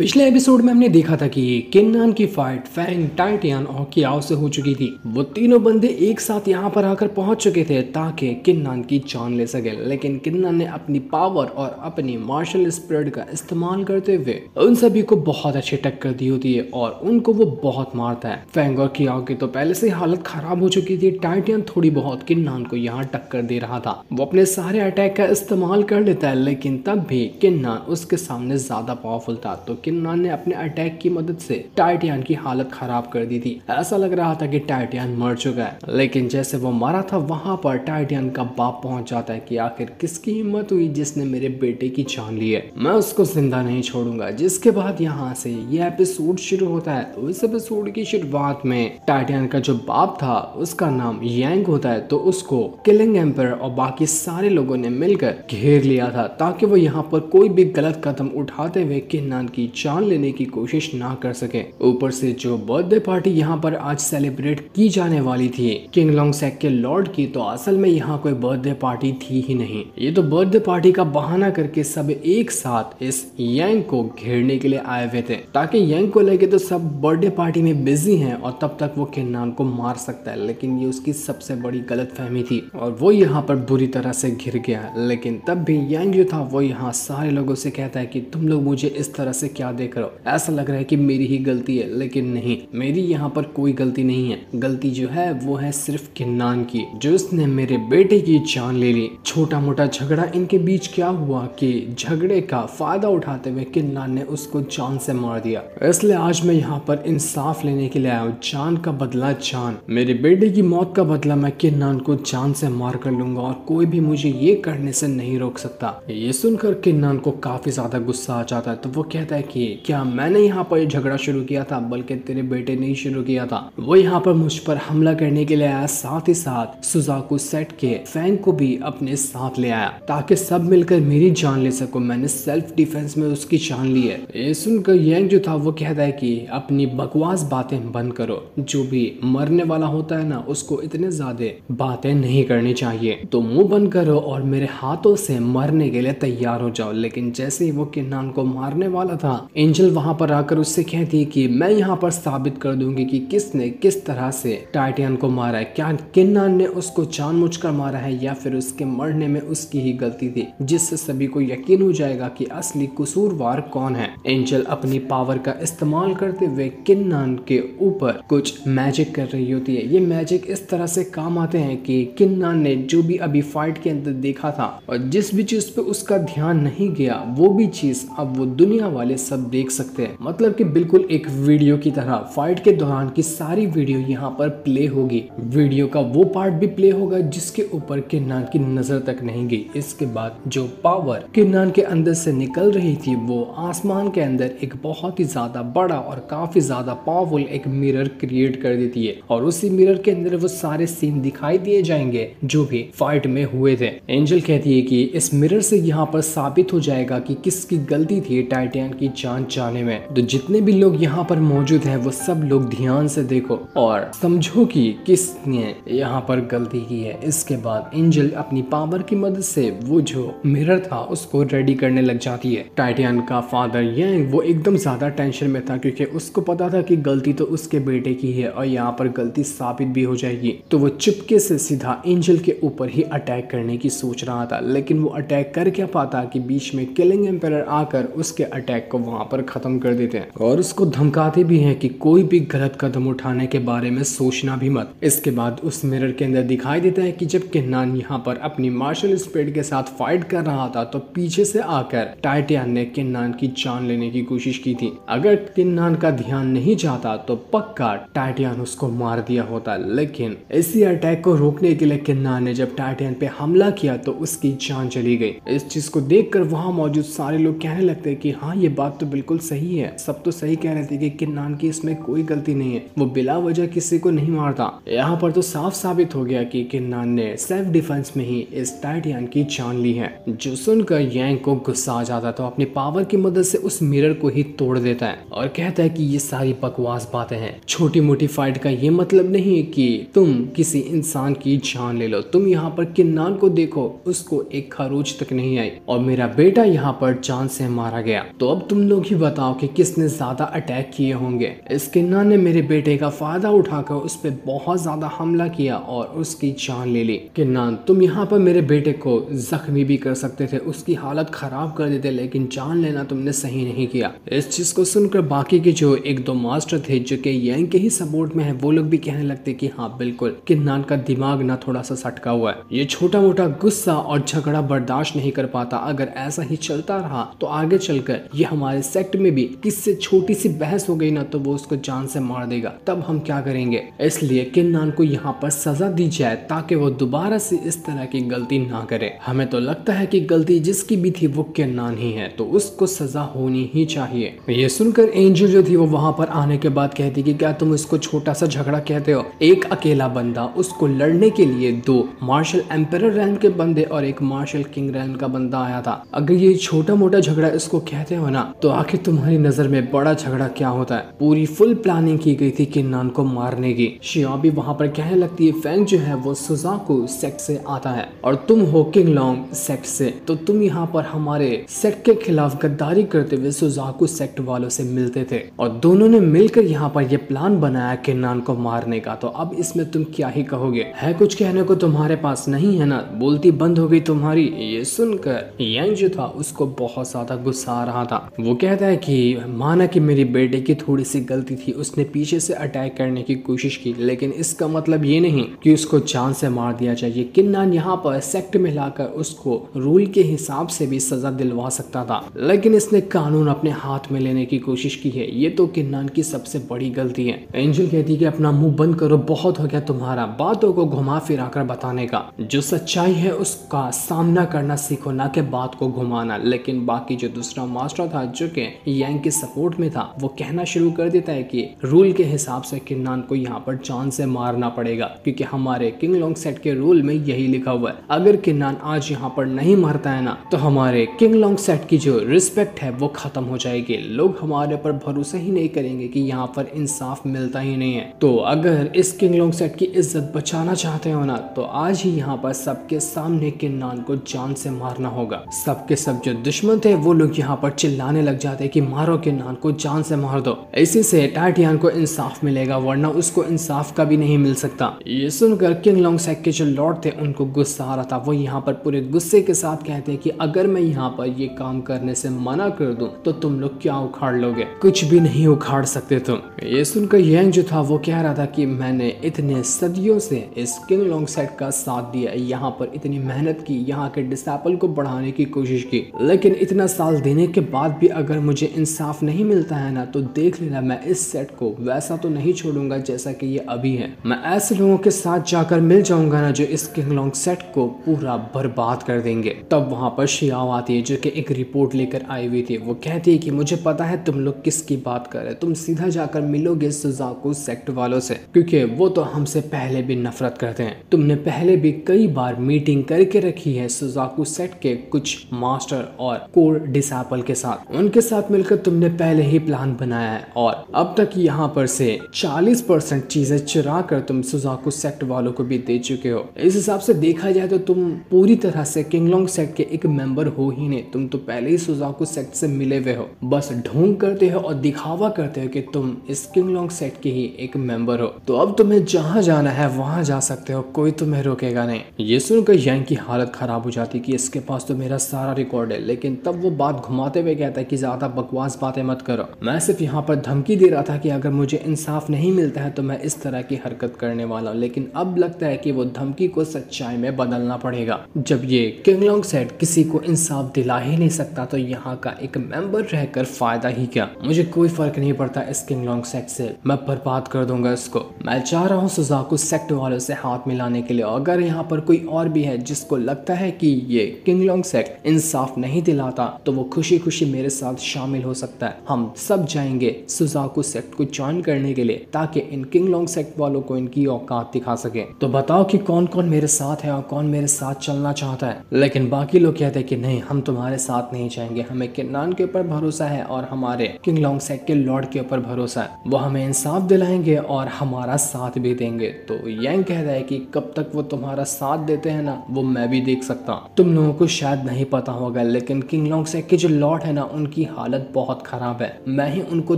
पिछले एपिसोड में हमने देखा था कि किन्नान की फाइट फैंग, टाइटियन और कियाओ से हो चुकी थी। वो तीनों बंदे एक साथ यहाँ पर आकर पहुंच चुके थे ताकि किन्नान की जान ले सके, लेकिन किन्नान ने अपनी पावर और अपनी मार्शल स्पिरिट का इस्तेमाल करते हुए उन सभी को बहुत अच्छी टक्कर दी होती है और उनको वो बहुत मारता है। फैंग और कियाओ की तो पहले से हालत खराब हो चुकी थी। टाइटियन थोड़ी बहुत किन्नान को यहाँ टक्कर दे रहा था। वो अपने सारे अटैक का इस्तेमाल कर लेता है, लेकिन तब भी किन्नान उसके सामने ज्यादा पावरफुल था। तो किन्नान ने अपने अटैक की मदद से टाइटियन की हालत खराब कर दी थी। ऐसा लग रहा था कि टाइटियन मर चुका है, लेकिन जैसे वो मारा था वहां पर टाइटियन का बाप पहुंच जाता है कि आखिर किसकी हिम्मत हुई जिसने मेरे बेटे की जान ली है, मैं उसको जिंदा नहीं छोड़ूंगा। जिसके बाद यहाँ से ये एपिसोड शुरू होता है। तो इस एपिसोड की शुरुआत में टाइटियन का जो बाप था उसका नाम यांग होता है, तो उसको किलिंग एम्पर और बाकी सारे लोगों ने मिलकर घेर लिया था ताकि वो यहाँ पर कोई भी गलत कदम उठाते हुए किन्नान की जान लेने की कोशिश ना कर सके। ऊपर से जो बर्थडे पार्टी यहाँ पर आज सेलिब्रेट की जाने वाली थी किंग लोंगसेक के लॉर्ड की, तो असल में यहाँ कोई बर्थडे पार्टी थी ही नहीं। ये तो बर्थडे पार्टी का बहाना करके सब एक साथ इस यांग को घेरने के लिए आए हुए थे ताकि यांग को लगे तो सब बर्थडे पार्टी में बिजी हैं और तब तक वो किन्नान को मार सकता है। लेकिन ये उसकी सबसे बड़ी गलतफहमी थी और वो यहाँ पर बुरी तरह से घिर गया। लेकिन तब भी यांग जो था वो यहाँ सारे लोगों से कहता है कि तुम लोग मुझे इस तरह से क्या देख रहे हो, ऐसा लग रहा है कि मेरी ही गलती है, लेकिन नहीं, मेरी यहाँ पर कोई गलती नहीं है। गलती जो है वो है सिर्फ किन्नान की, जो उसने मेरे बेटे की जान ले ली। छोटा मोटा झगड़ा इनके बीच क्या हुआ कि झगड़े का फायदा उठाते हुए किन्नान ने उसको जान से मार दिया। इसलिए आज मैं यहाँ पर इंसाफ लेने के लिए आया हूँ। जान का बदला जान, मेरे बेटे की मौत का बदला मैं किन्नान को जान से मार कर लूंगा और कोई भी मुझे ये करने से नहीं रोक सकता। ये सुनकर किन्नान को काफी ज्यादा गुस्सा आ जाता है। तो वो कहता है कि क्या मैंने यहाँ पर झगड़ा शुरू किया था, बल्कि तेरे बेटे ने ही शुरू किया था। वो यहाँ पर मुझ पर हमला करने के लिए आया, साथ ही साथ सुजाकू सेट के फैंग को भी अपने साथ ले आया ताकि सब मिलकर मेरी जान ले सको। मैंने सेल्फ डिफेंस में उसकी जान ली है। ये सुनकर यांग जो था वो कहता है कि अपनी बकवास बातें बंद करो, जो भी मरने वाला होता है ना उसको इतने ज्यादा बातें नहीं करनी चाहिए, तो मुंह बंद करो और मेरे हाथों से मरने के लिए तैयार हो जाओ। लेकिन जैसे ही वो किन्नान को मारने वाला था, एंजल वहां पर आकर उससे कहती है कि मैं यहाँ पर साबित कर दूंगी कि किसने किस तरह से टाइटियन को मारा है। क्या किन्नान ने उसको जानबूझकर मारा है या फिर उसके मरने में उसकी ही गलती थी, जिससे सभी को यकीन हो जाएगा कि असली कसूरवार कौन है। एंजल अपनी पावर का इस्तेमाल करते हुए किन्नान के ऊपर कुछ मैजिक कर रही होती है। ये मैजिक इस तरह से काम आते हैं कि किन्नान ने जो भी अभी फाइट के अंदर देखा था और जिस भी चीज पे उसका ध्यान नहीं गया, वो भी चीज अब वो दुनिया वाले सब देख सकते हैं। मतलब कि बिल्कुल एक वीडियो की तरह फाइट के दौरान की सारी वीडियो यहाँ पर प्ले होगी। वीडियो का वो पार्ट भी प्ले होगा जिसके ऊपर किन्नान की नजर तक नहीं गई। इसके बाद जो पावर किन्नान के अंदर से निकल रही थी वो आसमान के अंदर एक बहुत ही ज्यादा बड़ा और काफी ज्यादा पावरफुल एक मिरर क्रिएट कर देती है और उसी मिरर के अंदर वो सारे सीन दिखाई दिए जाएंगे जो भी फाइट में हुए थे। एंजल कहती है कि इस मिरर से यहाँ पर साबित हो जाएगा कि किसकी गलती थी टाइटियन की जान जाने में। तो जितने भी लोग यहाँ पर मौजूद हैं वो सब लोग ध्यान से देखो और समझो कि किसने यहाँ पर गलती की है। इसके बाद एंजल अपनी पावर की मदद से वो जो मिरर था उसको रेडी करने लग जाती है। टाइटियन का फादर यांग वो एकदम ज्यादा टेंशन में था क्योंकि उसको पता था कि गलती तो उसके बेटे की है और यहाँ पर गलती साबित भी हो जाएगी। तो वो चुपके से सीधा एंजल के ऊपर ही अटैक करने की सोच रहा था, लेकिन वो अटैक कर क्या पाता कि बीच में किलिंग एम्परर आकर उसके अटैक को वहां पर खत्म कर देते हैं और उसको धमकाते भी हैं कि कोई भी गलत कदम उठाने के बारे में सोचना भी मत। इसके बाद उस मिरर के अंदर दिखाई देता है कि जब किन्नान यहाँ पर अपनी मार्शल स्पिरिट के साथ फाइट कर रहा था तो पीछे से आकर टाइटियन ने किन्नान की जान लेने की कोशिश की थी। अगर किन्नान का ध्यान नहीं जाता तो पक्का टाइटियन उसको मार दिया होता, लेकिन इसी अटैक को रोकने के लिए किन्नान ने जब टाइटियन पे हमला किया तो उसकी जान चली गई। इस चीज को देखकर वहां मौजूद सारे लोग कहने लगते हैं कि हाँ ये बात तो बिल्कुल सही है। सब तो सही कह रहे थे कि किन्नान की इसमें कोई गलती नहीं है, वो बिला वजह किसी को नहीं मारता। यहाँ पर तो साफ साबित हो गया कि किन्नान ने सेल्फ डिफेंस में ही इस टाइटियन की जान ली है। जो सुनकर यांग को गुस्सा आ जाता तो अपनी पावर की मदद से उस मिरर को ही तोड़ देता है और कहता है कि ये सारी बकवास बातें हैं। छोटी मोटी फाइट का ये मतलब नहीं है कि तुम किसी इंसान की जान ले लो। तुम यहाँ पर किन्नान को देखो, उसको एक खरोच तक नहीं आई और मेरा बेटा यहाँ पर जान से मारा गया। तो अब तुम लोग ही बताओ कि किसने ज्यादा अटैक किए होंगे। इस किन्नान ने मेरे बेटे का फायदा उठाकर उस पर बहुत ज्यादा हमला किया और उसकी जान ले ली। किन्नान, तुम यहाँ पर मेरे बेटे को जख्मी भी कर सकते थे, उसकी हालत खराब कर देते, लेकिन जान लेना तुमने सही नहीं किया। इस चीज को सुनकर बाकी के जो एक दो मास्टर थे जो कि यांग के ही सपोर्ट में है, वो लोग भी कहने लगते कि हाँ बिल्कुल, किन्नान का दिमाग ना थोड़ा सा सटका हुआ है, ये छोटा मोटा गुस्सा और झगड़ा बर्दाश्त नहीं कर पाता। अगर ऐसा ही चलता रहा तो आगे चलकर ये हमारे सेक्ट में भी किससे छोटी सी बहस हो गई ना तो वो उसको जान से मार देगा, तब हम क्या करेंगे। इसलिए किन्नान को यहाँ पर सजा दी जाए ताकि वो दोबारा से इस तरह की गलती ना करे। हमें तो लगता है कि गलती जिसकी भी थी वो किन्नान ही है, तो उसको सजा होनी ही चाहिए। ये सुनकर एंजल जो थी वो वहां पर आने के बाद कहती कि क्या तुम इसको छोटा सा झगड़ा कहते हो? एक अकेला बंदा, उसको लड़ने के लिए दो मार्शल एम्परर रैंक के बंदे और एक मार्शल किंग रैंक का बंदा आया था। अगर ये छोटा मोटा झगड़ा इसको कहते हो ना, तो आखिर तुम्हारी नजर में बड़ा झगड़ा क्या होता है? पूरी फुल प्लानिंग की गई थी किन्नान को मारने की। शिया भी वहां पर कहने लगती है फेंग जो है वो सुजाकू सेक्ट से आता है और तुम हो किंगलोंग सेक्ट से, तो तुम यहाँ पर हमारे सेक्ट के खिलाफ गद्दारी करते हुए सुजाकू सेक्ट वालों से मिलते थे और दोनों ने मिलकर यहाँ पर ये प्लान बनाया किन्नान को मारने का। तो अब इसमें तुम क्या ही कहोगे? है कुछ कहने को तुम्हारे पास नहीं है ना? बोलती बंद हो गई तुम्हारी। ये सुनकर यांग जो था उसको बहुत ज्यादा गुस्सा आ रहा था। वो कहता है कि माना कि मेरी बेटे की थोड़ी सी गलती थी, उसने पीछे से अटैक करने की कोशिश की, लेकिन इसका मतलब ये नहीं कि उसको जान से मार दिया चाहिए। किन्नान यहाँ पर सेक्ट में लाकर उसको रूल के हिसाब से भी सजा दिलवा सकता था, लेकिन इसने कानून अपने हाथ में लेने की कोशिश की है। ये तो किन्नान की सबसे बड़ी गलती है। एंजल कहती है कि अपना मुंह बंद करो, बहुत हो गया तुम्हारा बातों को घुमा फिरा कर बताने का। जो सच्चाई है उसका सामना करना सीखो, ना कि बात को घुमाना। लेकिन बाकी जो दूसरा मास्टर था जो कि यांग के सपोर्ट में था, वो कहना शुरू कर देता है कि रूल के हिसाब से किन्नान को यहाँ पर जान से मारना पड़ेगा, क्योंकि हमारे किंगलोंग सेट के रूल में यही लिखा हुआ है। अगर किन्नान आज यहाँ पर नहीं मरता है ना, तो हमारे किंगलोंग सेट की जो रिस्पेक्ट है वो खत्म हो जाएगी। लोग हमारे पर भरोसा ही नहीं करेंगे कि यहाँ पर इंसाफ मिलता ही नहीं है। तो अगर इस किंगलोंग सेट की इज्जत बचाना चाहते हो ना, तो आज ही यहाँ पर सबके सामने किन्नान को जान से मारना होगा। सबके सब जो दुश्मन थे वो लोग यहाँ पर चिल्लाने लग जाते कि मारो किन्नान को, जान से मार दो। इसी से टाइटियान को इंसाफ मिलेगा, वरना उसको इंसाफ का भी नहीं मिल सकता। ये सुनकर किंगलोंग सेट के जो लॉर्ड थे उनको गुस्सा आ रहा था। वो यहाँ पर पूरे गुस्से के साथ कहते हैं कि अगर मैं यहाँ पर ये काम करने से मना कर दूं तो तुम लोग क्या उखाड़ लोगे? कुछ भी नहीं उखाड़ सकते तुम। ये सुनकर यांग जो था वो कह रहा था कि मैंने इतने सदियों से इस किंगलोंग सेट का साथ दिया, यहाँ पर इतनी मेहनत की, यहाँ के डिसाइपल को बढ़ाने की कोशिश की, लेकिन इतना साल देने के बाद भी अगर मुझे इंसाफ नहीं मिलता है ना, तो देख लेना मैं इस सेट को वैसा तो नहीं छोड़ूंगा जैसा कि ये अभी है। मैं ऐसे लोगों के साथ जाकर मिल जाऊंगा ना जो इस किंगलोंग सेट को पूरा बर्बाद कर देंगे। तब वहां पर शियाओ आती है जो कि एक रिपोर्ट लेकर आई हुई थी। वो कहती है कि मुझे पता है तुम लोग किसकी बात कर रहे, तुम सीधा जाकर मिलोगे सुजाकू सेक्ट वालों से, क्योंकि वो तो हमसे पहले भी नफरत करते हैं। तुमने पहले भी कई बार मीटिंग करके रखी है सुजाकू सेक्ट के कुछ मास्टर और कोर डिसाइपल के साथ, उनके साथ मिलकर तुमने पहले ही प्लान बनाया है और अब तक यहाँ पर से 40% चीजें चुरा कर तुम सुजाकू सेक्ट वालों को भी दे चुके हो। इस हिसाब से देखा जाए तो तुम पूरी तरह से किंगलोंग सेक्ट के एक मेंबर हो ही नहीं, तुम तो पहले ही सुजाकू सेक्ट से मिले हुए हो। बस ढोंग करते हो और दिखावा करते हो कि तुम इस किंगलोंग सेक्ट के ही एक मेंबर हो। तो अब तुम्हें जहाँ जाना है वहां जा सकते हो, कोई तुम्हें रोकेगा नहीं। ये सुनकर यांग की हालत खराब हो जाती कि इसके पास तो मेरा सारा रिकॉर्ड है, लेकिन तब वो बात घुमाते हुए कहता है कि ज्यादा बकवास बातें मत करो, मैं सिर्फ यहाँ पर धमकी दे रहा था कि अगर मुझे इंसाफ नहीं मिलता है तो मैं इस तरह की हरकत करने वाला हूँ। लेकिन अब लगता है कि वो धमकी को सच्चाई में बदलना पड़ेगा। जब ये किंगलोंग सेट किसी को इंसाफ दिला ही नहीं सकता तो यहाँ का एक मेंबर रहकर फायदा ही क्या? मुझे कोई फर्क नहीं पड़ता इस किंगलोंग सेट से, मैं बर्बाद कर दूंगा इसको। मैं चाह रहा हूँ सुजाकू सेक्ट वालों से हाथ मिलाने के लिए। अगर यहाँ पर कोई और भी है जिसको लगता है कि ये किंगलोंग सेक्ट इंसाफ नहीं दिलाता तो वो खुशी खुशी मेरे साथ शामिल हो सकता है। हम सब जाएंगे सुजाकू सेक्ट को ज्वाइन करने के लिए ताकि इन किंगलोंग सेक्ट वालों को इनकी औकात दिखा सके। तो बताओ कि कौन कौन मेरे साथ है और कौन मेरे साथ चलना चाहता है। लेकिन बाकी लोग कहते हैं कि नहीं, हम तुम्हारे साथ नहीं जाएंगे, हमें किन्नान के ऊपर भरोसा है और हमारे किंगलोंग सेक्ट के लॉर्ड के ऊपर भरोसा है, वो हमें इंसाफ दिलाएंगे और हमारा साथ भी देंगे। तो यांग कहता है कि कब तक वो तुम्हारा साथ देते हैं ना, वो मैं भी देख सकता हूँ। तुम लोगों को शायद नहीं पता होगा, लेकिन किंगलोंग सेक्ट के जो लॉर्ड है ना, उनके उनकी हालत बहुत खराब है, मैं ही उनको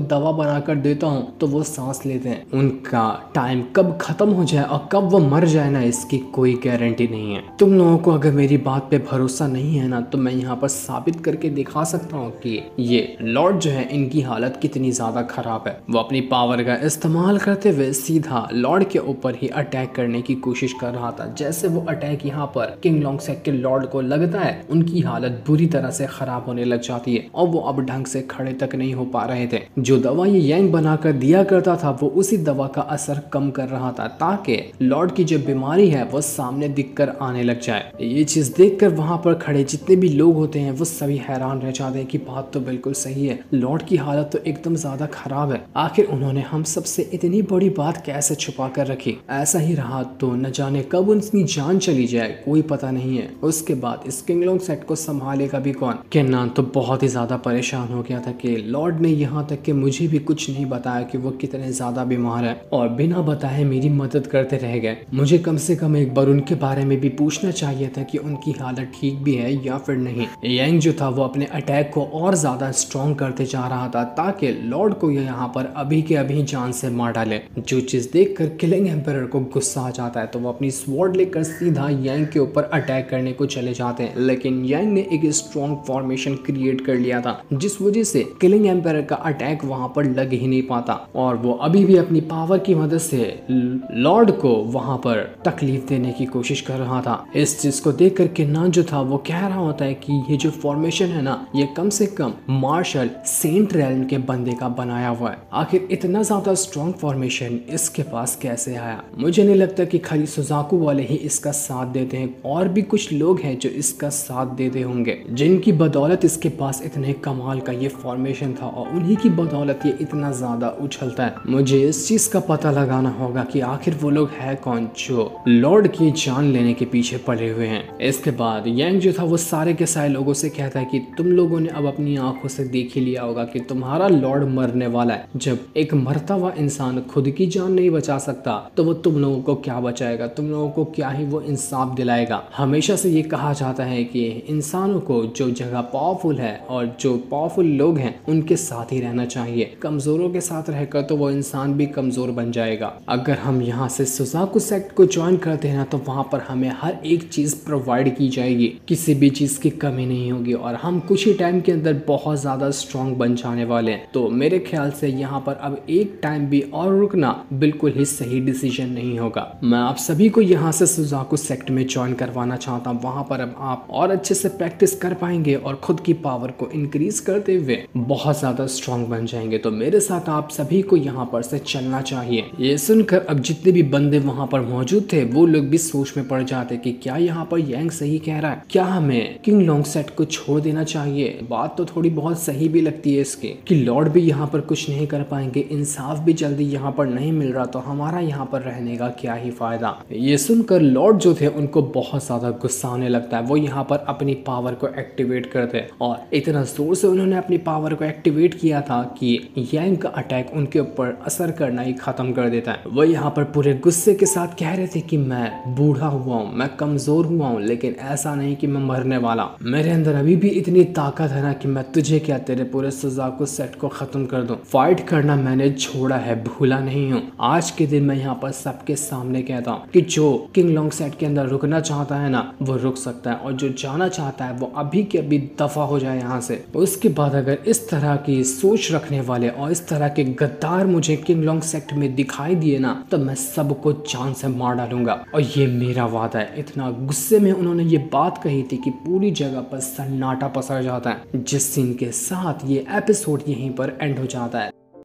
दवा बनाकर देता हूँ तो वो सांस लेते हैं। उनका टाइम कब खत्म हो जाए और कब वो मर जाए ना, इसकी कोई गारंटी नहीं है। तुम लोगों को अगर मेरी बात पे भरोसा नहीं है ना, तो मैं यहाँ पर साबित करके दिखा सकता हूँ कि ये लॉर्ड जो है इनकी हालत कितनी ज्यादा खराब है। वो अपनी पावर का इस्तेमाल करते हुए सीधा लॉर्ड के ऊपर ही अटैक करने की कोशिश कर रहा था। जैसे वो अटैक यहाँ पर किंग लोंगसेक के लॉर्ड को लगता है, उनकी हालत बुरी तरह से खराब होने लग जाती है और वो अब ढंग से खड़े तक नहीं हो पा रहे थे। जो दवा ये यांग बनाकर दिया करता था वो उसी दवा का असर कम कर रहा था, ताकि लॉर्ड की जो बीमारी है वो सामने दिखकर आने लग जाए। ये चीज देखकर वहां पर खड़े जितने भी लोग होते हैं वो सभी हैरान रह जाते हैं कि बात तो बिल्कुल सही है, लॉर्ड की हालत तो एकदम ज्यादा खराब है। आखिर उन्होंने हम सबसे इतनी बड़ी बात कैसे छुपा कर रखी? ऐसा ही रहा तो न जाने कब उनकी जान चली जाए, कोई पता नहीं है। उसके बाद इस किंग लोंगसेक को संभालेगा भी कौन? केन्नान तो बहुत ही ज्यादा परेशान हो गया था कि लॉर्ड ने यहाँ तक कि मुझे भी कुछ नहीं बताया कि वो कितने ज्यादा बीमार है और बिना बताए मेरी मदद करते रह गए। मुझे कम से कम एक बार उनके बारे में भी पूछना चाहिए था कि उनकी हालत ठीक भी है या फिर नहीं। यांग जो था वो अपने अटैक को और ज्यादा स्ट्रॉन्ग करते जा रहा था ताकि लॉर्ड को यहाँ पर अभी के अभी जान से मार डाले। जो चीज देखकर किलिंग एम्परर को गुस्सा आ जाता है तो वो अपनी स्वॉर्ड लेकर सीधा यांग के ऊपर अटैक करने को चले जाते हैं, लेकिन यांग ने एक स्ट्रॉन्ग फॉर्मेशन क्रिएट कर लिया था जिस वजह से किलिंग एम्परर का अटैक वहां पर लग ही नहीं पाता और वो अभी भी अपनी पावर की मदद से लॉर्ड को वहां पर तकलीफ देने की कोशिश कर रहा था। इस चीज को देखकर केन्नान जो था वो कह रहा होता है कि ये जो फॉर्मेशन है ना, ये कम से कम मार्शल सेंट रेल्म के बंदे का बनाया हुआ है। आखिर इतना ज्यादा स्ट्रॉन्ग फॉर्मेशन इसके पास कैसे आया? मुझे नहीं लगता कि खाली सुजाकू वाले ही इसका साथ देते हैं, और भी कुछ लोग हैं जो इसका साथ देते होंगे जिनकी बदौलत इसके पास इतने कमाल का ये फॉर्मेशन था और उन्हीं की बदौलत ये इतना ज्यादा उछलता है। मुझे इस चीज का पता लगाना होगा कि आखिर वो लोग है कौन जो लॉर्ड की जान लेने के पीछे पड़े हुए हैं। इसके बाद यांग जो था वो सारे के सारे लोगों से कहता है कि तुम लोगों ने अब अपनी आंखों से देख ही लिया होगा कि तुम्हारा लॉर्ड मरने वाला है। जब एक मरता हुआ इंसान खुद की जान नहीं बचा सकता तो वो तुम लोगों को क्या बचाएगा? तुम लोगों को क्या ही वो इंसाफ दिलाएगा? हमेशा से ये कहा जाता है कि इंसानों को जो जगह पावरफुल है और जो पावरफुल लोग हैं उनके साथ ही रहना चाहिए। कमजोरों के साथ रहकर तो वो इंसान भी कमजोर बन जाएगा। अगर हम यहाँ से सुजाकू सेक्ट को ज्वाइन करते हैं ना, तो वहाँ पर हमें हर एक चीज प्रोवाइड की जाएगी, किसी भी चीज की कमी नहीं होगी और हम कुछ ही टाइम के अंदर बहुत ज्यादा स्ट्रॉन्ग बन जाने वाले हैं। तो मेरे ख्याल से यहाँ पर अब एक टाइम भी और रुकना बिल्कुल ही सही डिसीजन नहीं होगा। मैं आप सभी को यहाँ से सुजाकू सेक्ट में ज्वाइन करवाना चाहता हूँ। वहाँ पर अब आप और अच्छे से प्रैक्टिस कर पाएंगे और खुद की पावर को इंक्रीज करते हुए बहुत ज्यादा स्ट्रॉन्ग बन जाएंगे। तो मेरे साथ आप सभी को यहाँ पर से चलना चाहिए। ये सुनकर अब जितने भी बंदे वहाँ पर मौजूद थे वो लोग भी सोच में पड़ जाते कि क्या यहाँ पर यांग सही कह रहा है, क्या हमें किंग लोंगसेक को छोड़ देना चाहिए? बात तो थोड़ी बहुत सही भी लगती है इसके कि लॉर्ड भी यहाँ पर कुछ नहीं कर पाएंगे, इंसाफ भी जल्दी यहाँ पर नहीं मिल रहा, तो हमारा यहाँ पर रहने का क्या ही फायदा। ये सुनकर लॉर्ड जो थे उनको बहुत ज्यादा गुस्सा आने लगता है। वो यहाँ पर अपनी पावर को एक्टिवेट करते और इतना जोर से उन्होंने अपनी पावर को एक्टिवेट किया था कि यांग का अटैक उनके ऊपर असर करना ही खत्म कर देता है। वो यहाँ पर पूरे गुस्से के साथ कह रहे थे कि मैं बूढ़ा हुआ हूँ, मैं कमजोर हुआ हूँ, लेकिन ऐसा नहीं कि मैं मरने वाला। मेरे अंदर अभी भी इतनी ताकत है ना कि मैं तुझे क्या तेरे पूरे सुजाकू सेट को खत्म कर दूं। फाइट करना मैंने छोड़ा है, भूला नहीं हूँ। आज के दिन मैं यहाँ पर सबके सामने कहता हूँ कि जो किंग लोंगसेक के अंदर रुकना चाहता है ना, वो रुक सकता है और जो जाना चाहता है वो अभी के अभी दफा हो जाए यहाँ से। उसके बाद अगर इस तरह की सोच रखने वाले और इस तरह के गद्दार मुझे किंग लोंगसेक में दिखाई दिए ना, तो मैं सबको जान से मार डालूंगा और ये मेरा वादा है। इतना गुस्से में उन्होंने ये बात कही थी कि पूरी जगह पर सन्नाटा पसर जाता है, जिस सीन के साथ ये एपिसोड यहीं पर एंड हो जाता है।